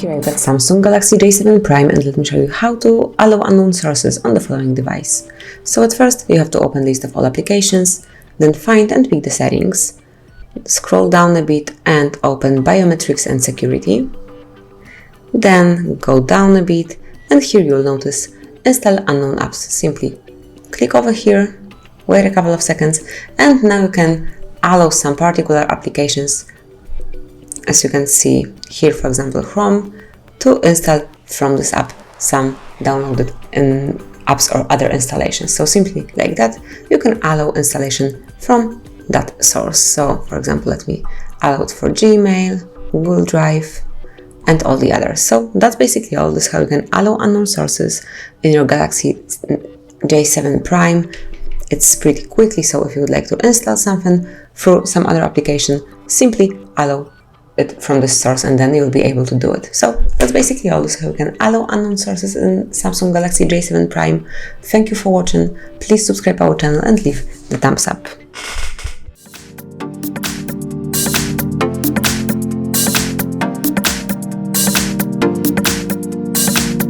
Here I've got Samsung Galaxy J7 Prime, and let me show you how to allow unknown sources on the following device. So at first you have to open list of all applications, then find and pick the settings. Scroll down a bit and open biometrics and security. Then go down a bit and here you'll notice install unknown apps. Simply click over here, wait a couple of seconds, and now you can allow some particular applications, as you can see here, for example Chrome, to install from this app some downloaded apps or other installations. So simply like that you can allow installation from that source. So for example, let me allow it for Gmail, Google Drive, and all the others. So that's basically all. This is how you can allow unknown sources in your Galaxy J7 Prime. It's pretty quickly, so if you would like to install something through some other application, simply allow it from this source and then you'll be able to do it. So that's basically all. This is how you can allow unknown sources in Samsung Galaxy J7 Prime. Thank you for watching. Please subscribe our channel and leave the thumbs up.